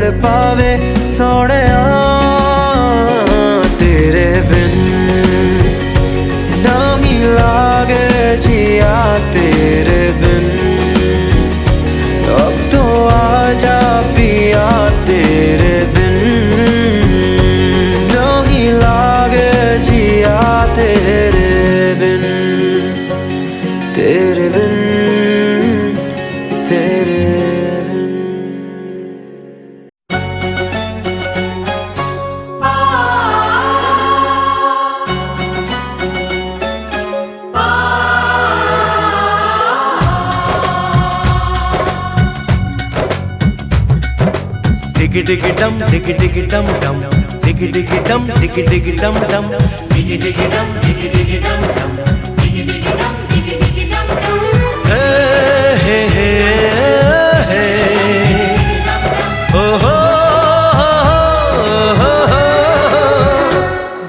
तड़पावे सोहणिया तेरे बिन ना ही लागे जिया तेरे बिन अब तो आजा पिया तेरे बिन ना ही लागे जिया तेरे बिन तेरे बिन तेरे डिग डिग डम डिग डिग डम डम डिग डिग डम डिग डिग डम डम डिग डिग डम डिग डिग डम डम डिग डिग डम डिग डिग डम डम हे हे हे ओ हो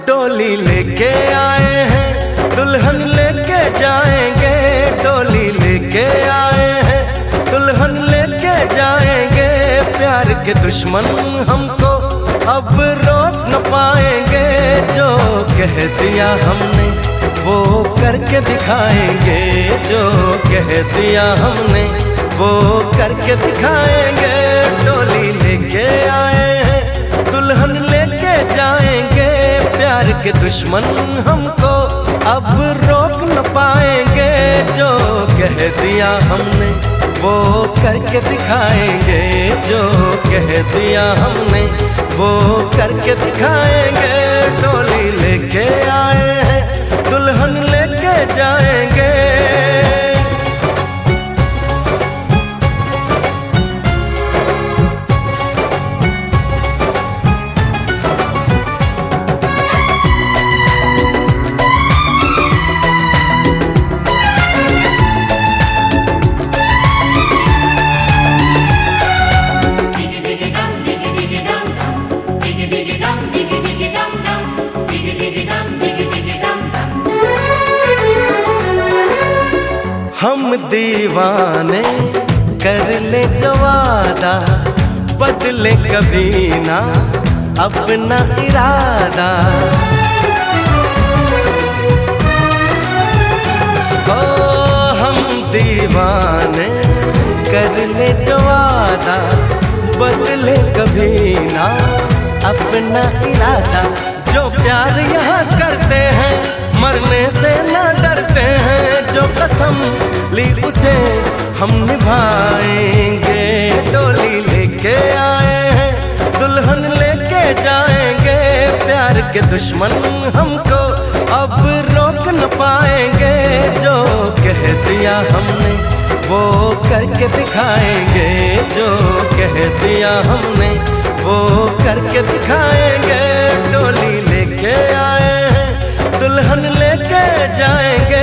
डोली लेके आए हैं दुल्हन लेके जाएंगे डोली लेके आए हैं दुल्हन लेके जाएंगे प्यार के दुश्मन हमको अब रोक न पाएंगे जो कह दिया हमने वो करके दिखाएंगे जो कह दिया हमने वो करके दिखाएंगे डोली लेके आए हैं दुल्हन लेके जाएंगे प्यार के दुश्मन हमको अब रोक न पाएंगे जो कह दिया हमने वो करके दिखाएंगे जो कह दिया हमने वो करके दिखाएंगे डोली लेके आए हैं दुल्हन लेके जाएंगे हम दीवाने कर ले जो वादा बदले कभी ना अपना इरादा ओ हम दीवाने कर ले जो वादा बदले कभी ना अपना इरादा जो प्यार यहाँ करते हैं मरने से ना डरते हैं जो कसम ली उसे हम निभाएंगे डोली लेके आए हैं दुल्हन लेके जाएंगे प्यार के दुश्मन हमको अब रोक न पाएंगे जो कह दिया हमने वो करके दिखाएंगे जो कह दिया हमने वो करके दिखाएंगे डोली लेके आए हैं दुल्हन लेके जाएंगे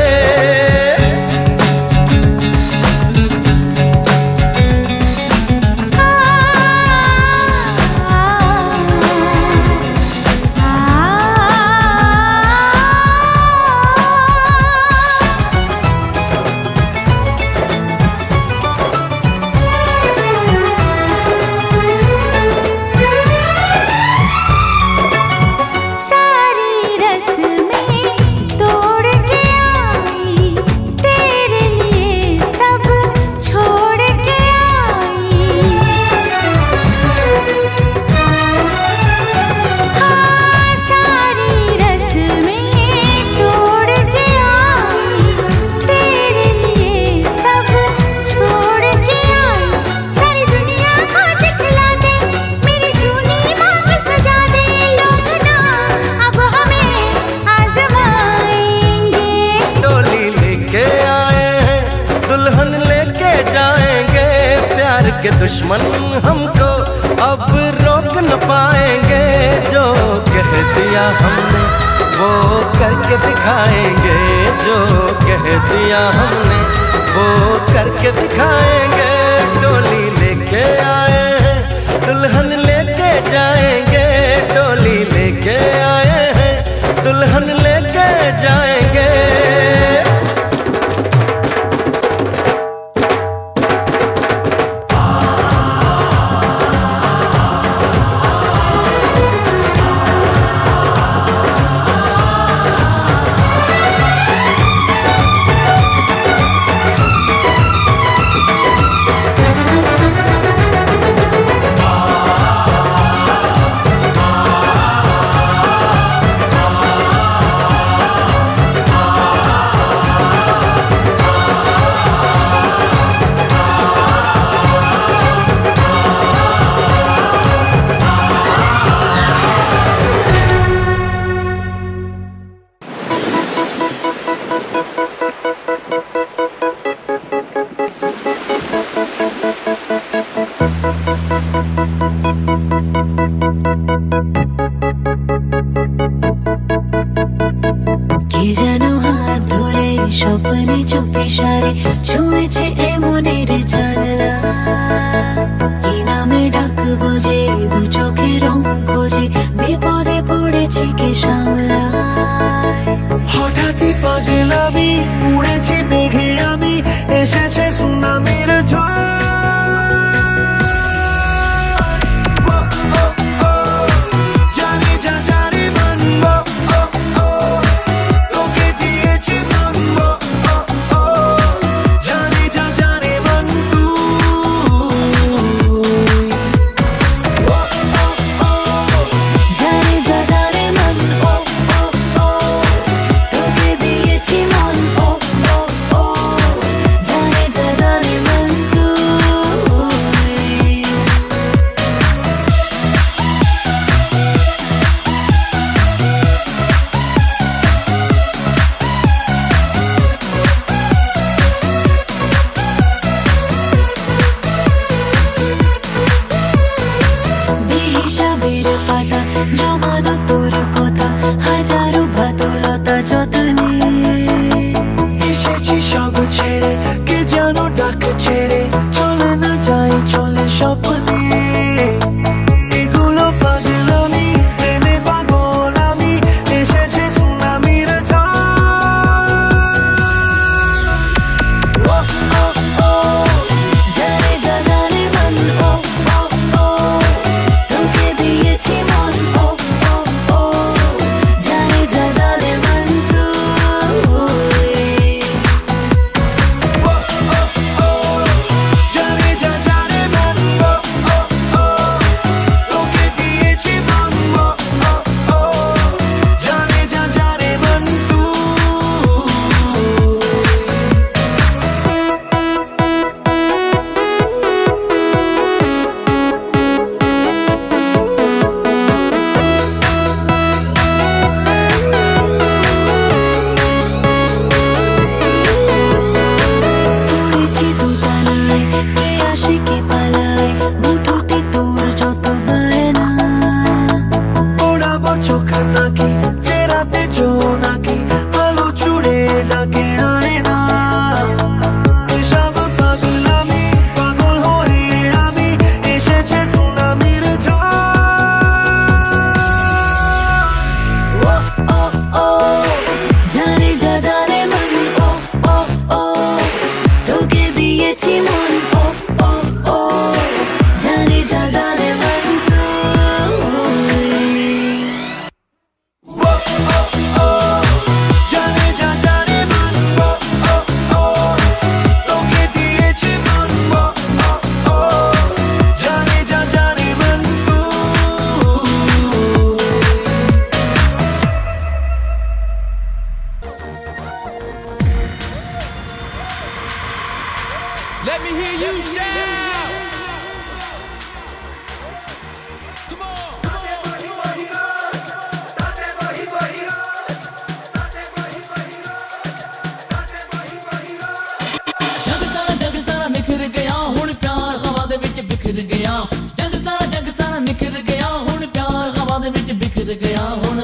के दुश्मन हमको अब रोक न पाएंगे जो कह दिया हमने वो करके दिखाएंगे जो कह दिया हमने वो करके दिखाएंगे डोली लेके आए हैं दुल्हन लेके जाएंगे डोली लेके आए हैं दुल्हन लेके जाएंगे সামলায়। হঠাৎই পাগলামি উড়েছি মেঘে আমি, এসেছে সুনামির ঝড়। জানি যা জানি মানব, তোকে দিয়েছি মানব, জানি যা জানি মান জানি যা জানে মন, ও ও ও তোকে দিয়েছি মন, ও ও ও জানি যা জানে মন তুই। বেহিসাবের পাতা জমানো তোর কথা, হাজারো বাতুলতা যত্নে। এসেছি সব ছেড়ে, কে যেন ডাক ছেড়ে, চলে না যাই চলে স্বপ্নে। এগুলো পাগলামি, প্রেমে পাগল আমি, এসেছে সুনামির ঝড়। ও ও ও জানি যা জানে মন, ও ও ও তোকে দিয়েছি মন, ও ও ও জানি যা জানে মন তুই। জানি যা জানি মানব, তোকে দিয়েছি মানব, জানি যা জানি মান পড়েছি দোতলায়, কে আসে কে পালায়, মুঠোতে তোর যত বায়না। ওড়াবো চোখ নাকি, চেরাতে জোনাকি, আলো ছুড়ে ডাকে আয় না। এসব পাগলামি, পাগল হয়ে আমি, এসেছে সুনামির ঝড়। ও ও ও জানি যা জানে মন, ও ও ও তোকে দিয়েছি মন, ও ও ও জানি যা জানে মন তুই। জানি যা জানি মানব, তোকে দিয়েছি মানব, জানি যা জানি মান Let me hear you shout. Come on. ਜਗ ਸਾਰਾ ਨਿਖਰ ਗਿਆ ਹੁਣ ਪਿਆਰ ਹਵਾ ਦੇ ਵਿੱਚ ਬਿਖਰ ਗਿਆ। ਜਗ ਸਾਰਾ ਨਿਖਰ ਗਿਆ ਹੁਣ ਪਿਆਰ ਹਵਾ ਦੇ ਵਿੱਚ ਬਿਖਰ ਗਿਆ। ਹੁਣ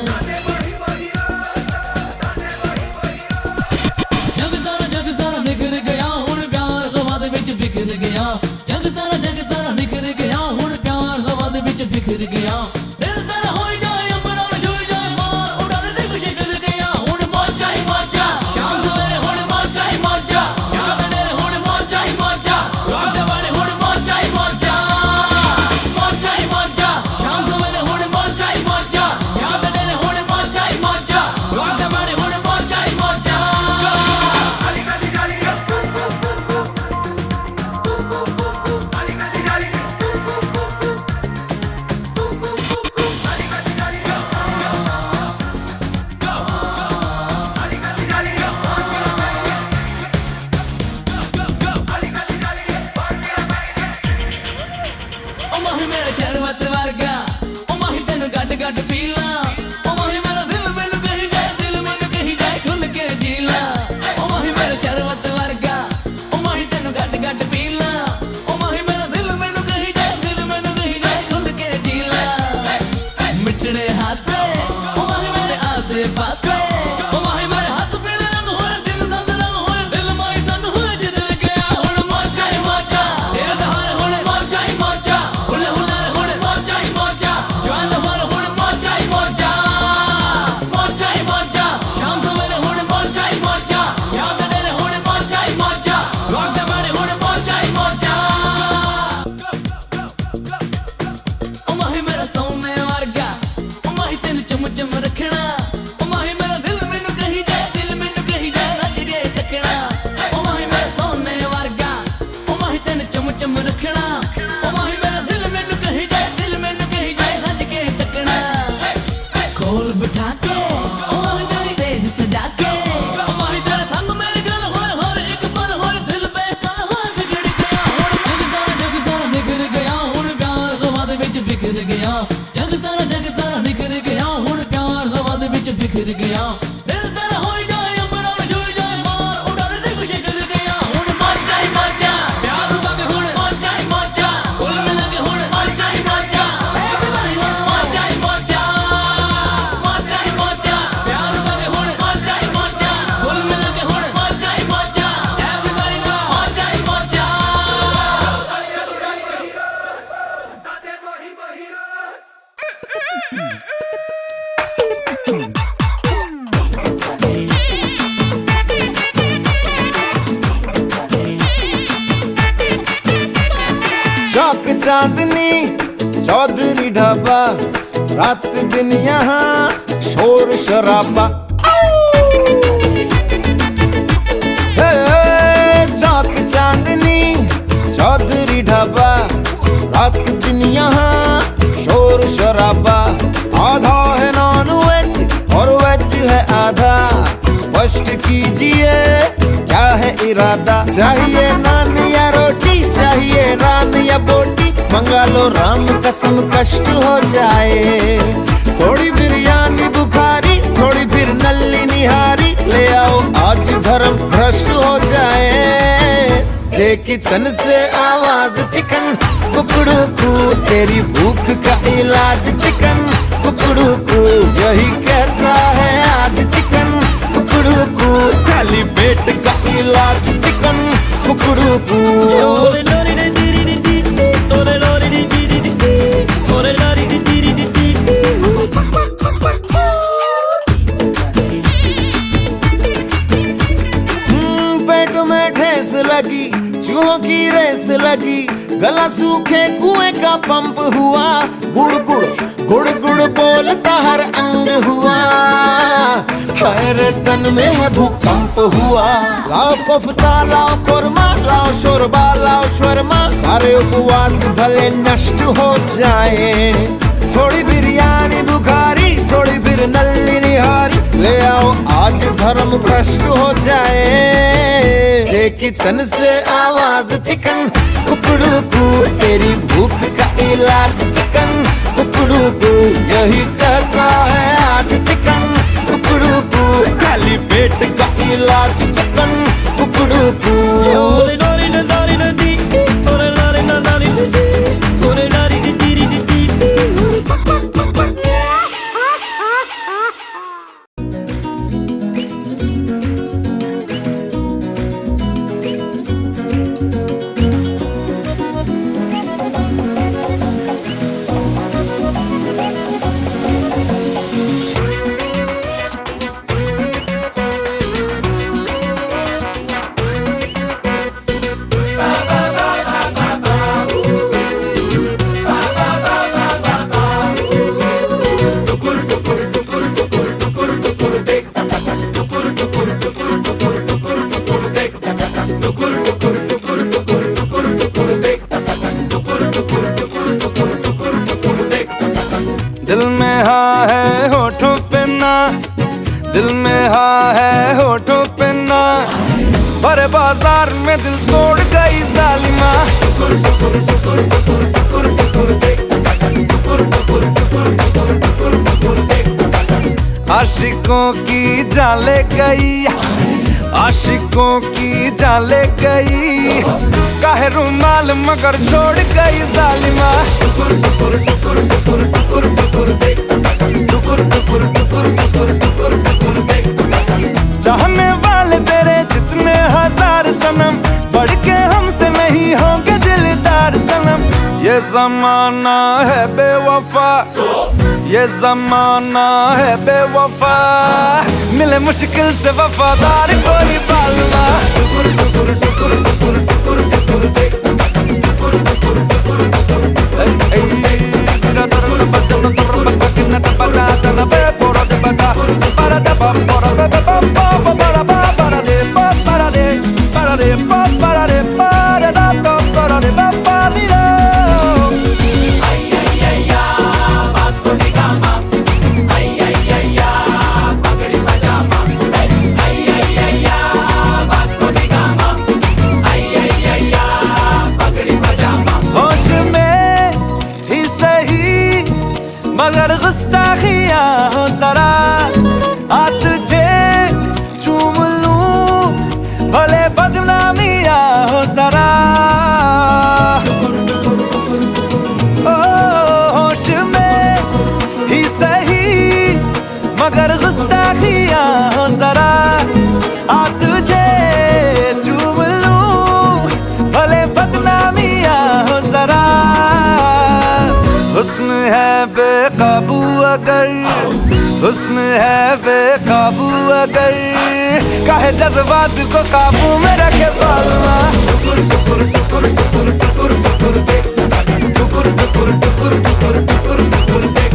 ਜਗ ਸਾਰਾ ਨਿਖਰ ਗਿਆ ਹੁਣ ਪਿਆਰ ਹਵਾ ਦੇ ਵਿੱਚ ਬਿਖਰ ਗਿਆ। ਜਗ ਸਾਰਾ ਨਿਖਰ ਗਿਆ ਹੁਣ ਪਿਆਰ ਹਵਾ ਦੇ ਵਿੱਚ ਬਿਖਰ ਗਿਆ। ਦਿਲ ਤੇਰਾ ਹੋਈ ਜਾਏ ਅੰਬਰਾਂ ਨੂੰ ਛੂਈ ਜਾਏ ਮਾਰ ਉਡਾਰੇ ਦੀ ਖੁਸ਼ੀ ਕਰ ਗਿਆ। ਹੁਣ ਮੌਜਾਂ ਹੀ ਮੌਜਾਂ ਸ਼ਾਮ ਸਵੇਰੇ ਹੁਣ ਮੌਜਾਂ ਹੀ ਮੌਜਾਂ ਯਾਦ ਨੇ ਹੁਣ ਮੌਜਾਂ ਹੀ ਮੌਜਾਂ ਰਾਤ ਵਾਲੇ ਹੁਣ ਮੌਜਾਂ ਹੀ ਮੌਜਾਂ ਮੌਜਾਂ ਹੀ ਮੌਜਾਂ ਸ਼ਾਮ ਸਵੇਰੇ ਹੁਣ ਮੌਜਾਂ ਹੀ ਮੌਜਾਂ ਯਾਦ ਨੇ ਹੁਣ ਮੌਜਾਂ ਹੀ ਮੌਜਾਂ ਰਾਤ ਵਾਲੇ ਹੁਣ ਮੌਜਾਂ ਹੀ ਮੌਜਾਂ। ओ माही मेरा शरबत वर्गा ओ माही तेनू गट गट पी ला। ओ माही मेरा दिल मैनू कही जाए दिल मैनू कही जाए खुल के जी ला। ओ माही मेरा शरबत वर्गा ओ माही तेनू गट गट पी ला। ओ माही मेरा दिल मैनू कही जाए दिल मैनू कही जाए खुल के जी ला। मिठड़े हाथे ओ माही मेरे आसे पासे ओ माही मेरे हाथ पीले रंग होए दिल संग रंग होए दिल माही संग होए जिधर गया हुण मौजा ही मौजा तेरे सहारे हुण मौजा ही मौजा हुले हुले हुण मौजा ही मौजा जवान हुण मौजा ही मौजा। बिखर गया जग सारा निखर गया हुण प्यार हवा दे विच बिखर गया दिल तेरा होई जाए अंबरां नूं छूई जाए मार उडर दे कुछ कर गया हुण मौजा ही मौजा प्यार वग हुण मौजा ही मौजा कुल मिला के हुण मौजा ही मौजा एक बारी ना मौजा ही मौजा प्यार वग हुण मौजा ही मौजा कुल मिला के हुण मौजा ही मौजा एवरीबॉडी ना मौजा ही मौजा शौक चांदनी चौधरी ढाबा रात दिन यहाँ शोर शराबा हे, चौक चांदनी चौधरी ढाबा रात दिन यहाँ शोर शराबा आधा है नॉन वेज और वेज है आधा स्पष्ट कीजिए क्या है इरादा चाहिए नान या रोटी चाहिए नान या बोटी मंगा लो राम कसम कष्ट हो जाए थोड़ी बिरयानी बुखारी थोड़ी फिर नल्ली निहारी ले आओ आज धर्म भ्रष्ट हो जाए किचन से आवाज चिकन कुकड़ू कू तेरी भूख का इलाज चिकन कुकड़ू कू यही कहता है आज चिकन कुकड़ू कू खाली पेट का इलाज चिकन कुकड़ू कू पेट में ठेस लगी चूहों की रेस लगी गला सूखे कुएं का पंप हुआ गुड़ गुड़ गुड़ गुड़ बोलता हर अंग हुआ हर तन में है भूकंप हुआ लाओ कोफ्ता लाओ कोरमा लाओ शोरबा लाओ शर्मा सारे उपवास भले नष्ट हो जाए थोड़ी बिरयानी बुखारी थोड़ी फिर नल्ली निहारी ले आओ आज धर्म भ्रष्ट हो जाए किचन से आवाज चिकन कुकड़ू कू तेरी भूख का इलाज चिकन कुकड़ू कू यही कहता है आज चिकन कुकड़ू कू खाली पेट का इलाज चिकन कुकड़ू कू दिल में हाँ है होठों पे ना दिल में हाँ है होठों पे ना भरे बाजार में दिल तोड़ गई जालिमा आशिकों की जाले गई आशिकों की जाले गई काहे रुमाल मगर छोड़ गई जालिमा चाहने वाले तेरे जितने हजार सनम बढ़ के हमसे नहीं होंगे दिलदार सनम ये जमाना है बेवफा ये जमाना है बेवफा मिले मुश्किल से वफादार कोई बालना बदनामियां हो जरा आ तुझे चूम लूं भले बदनामियां हो जरा ओ होश में ही सही मगर गुस्ताखियां हो जरा आ तुझे चूम लूं भले बदनामियां हो जरा हुस्न है बेकाबू अगर हुस्न है बेकाबू अगर काहे जज्बात को काबू में रखे बालमा टुकुर टुकुर टुकुर टुकुर टुकुर टुकुर देख टुकुर टुकुर टुकुर टुकुर टुकुर टुकुर देख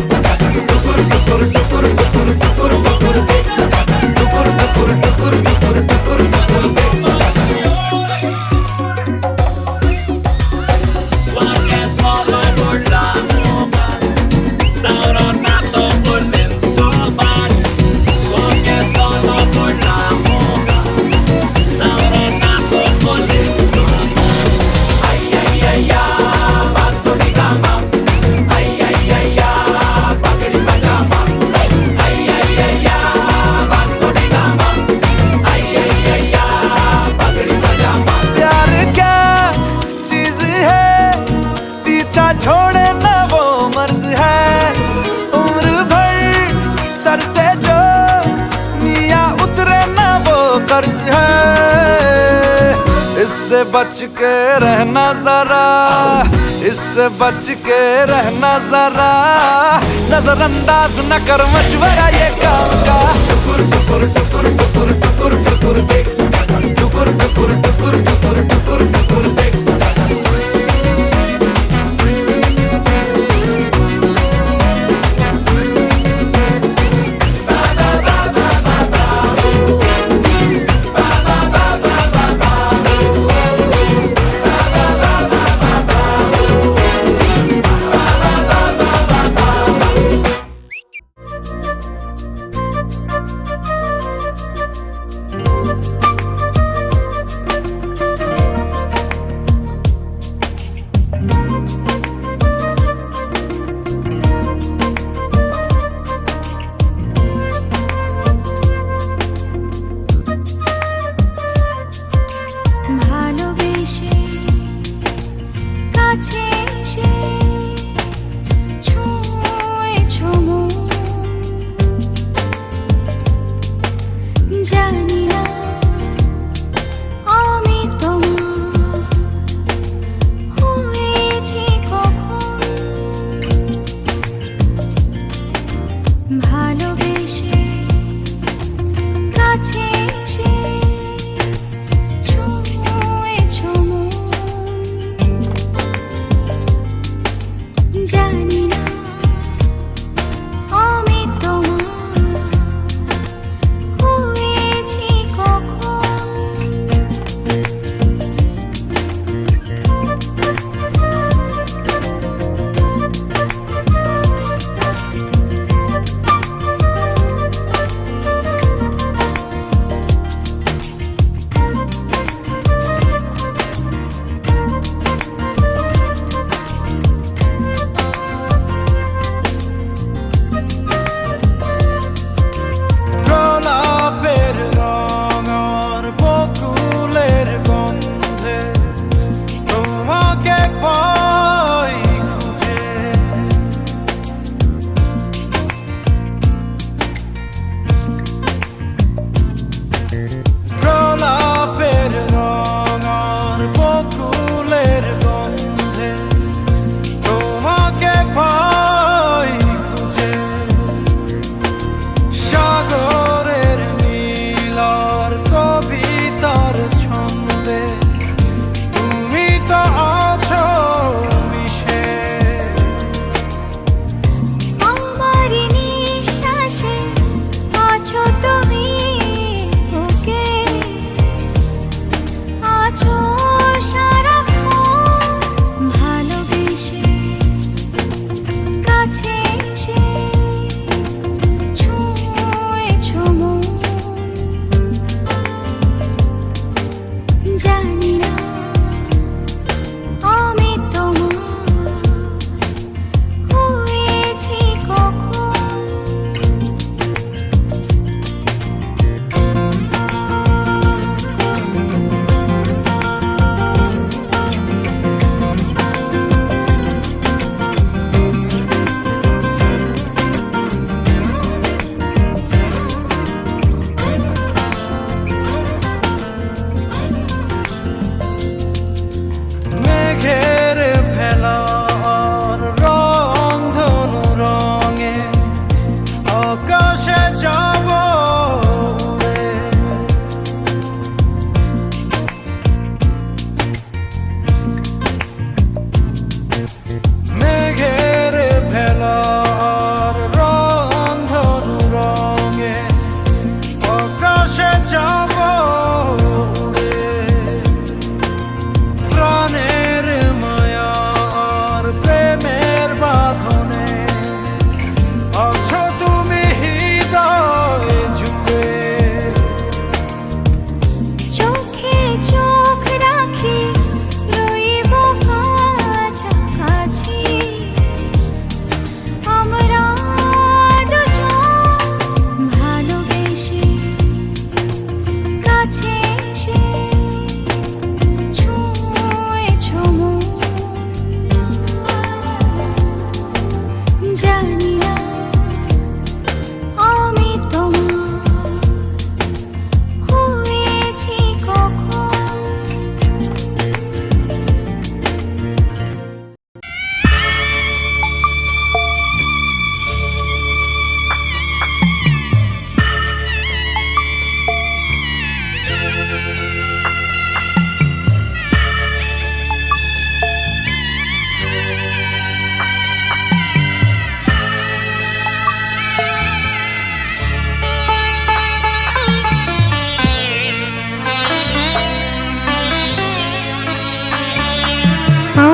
टुकुर टुकुर टुकुर टुकुर टुकुर टुकुर देख टुकुर टुकुर टुकुर टुकुर टुकुर टुकुर देख छोड़े न वो मर्ज है उम्र भर सर से जो मियाँ उतरे न वो कर्ज है इससे बच के रहना जरा इससे बच के रहना जरा नजरअंदाज न कर मशवरा ये काम का टुकुर टुकुर टुकुर टुकुर टुकुर टुकुर देख टुकुर टुकुर टुकुर टुकुर टुकुर टुकुर देख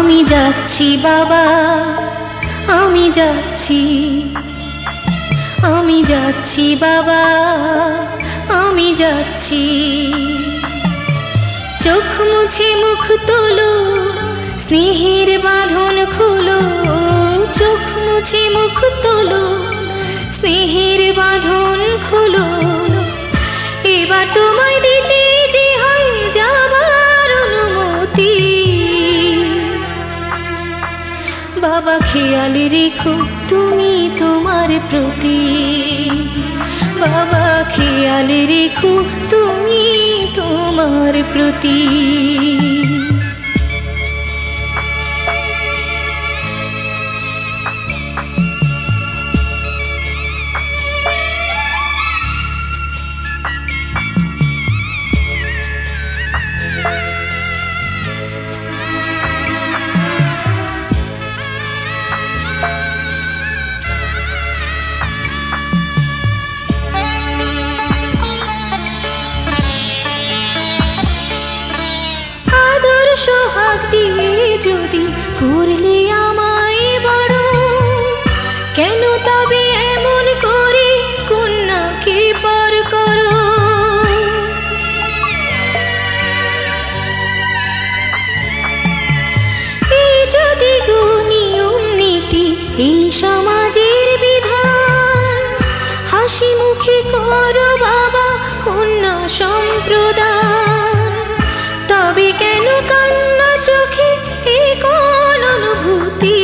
আমি যাচ্ছি বাবা, আমি যাচ্ছি, আমি যাচ্ছি বাবা, আমি যাচ্ছি। চোখ মুছে মুখ তোলো, স্নেহের বাঁধন খোলো, চোখ মুছে মুখ তোলো, স্নেহের বাঁধন খোলো। এবার তোমায় দিতে যে হয় যাবার অনুমতি। বাবা খেয়াল রেখো তুমি তোমার প্রতি, বাবা খেয়াল রেখো তুমি তোমার প্রতি। সোহাগ দিয়ে যদি করলে আমায় বড়, কেন তবে এমন করে কন্যাকে পর করো? এই যদি গো নিয়ম নীতি, এই সমাজের বিধান, হাসি মুখে করো বাবা কন্যা সম্প্রদান। তবে কেন কান্না চোখে এই কোন অনুভূতি?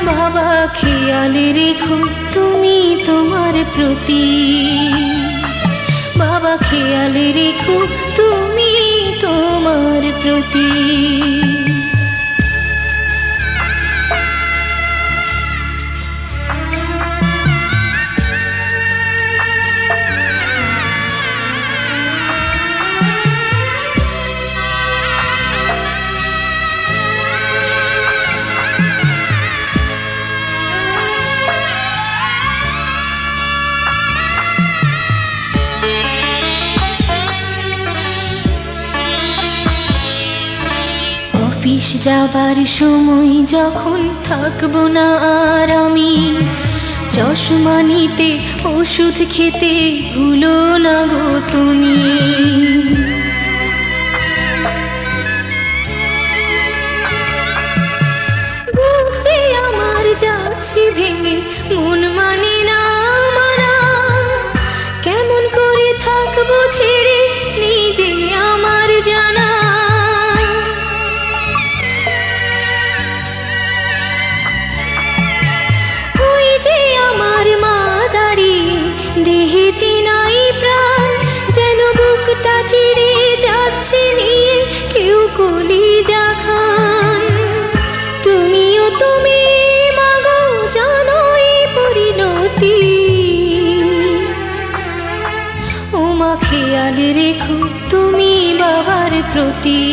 বাবা খেয়াল রেখো তুমি তোমার প্রতি, বাবা খেয়াল রেখো তুমি তোমার প্রতি। অফিস যাবার সময় যখন থাকবো না আর আমি, চশমা নিতে ওষুধ খেতে ভুলো না গো তুমি। বুক যে আমার যাচ্ছে ভেঙে, মন মানে না মানা, কেমন করে থাকবো ছেড়ে নিজে আমার জানা। দেহেতে নাই প্রাণ, যেন বুকটা চিরে যাচ্ছে নিয়ে কেউ কলিজা খান। তুমিও তুমি মাগো জানো এই পরিণতি। ও মা খেয়াল রেখো তুমি বাবার প্রতি।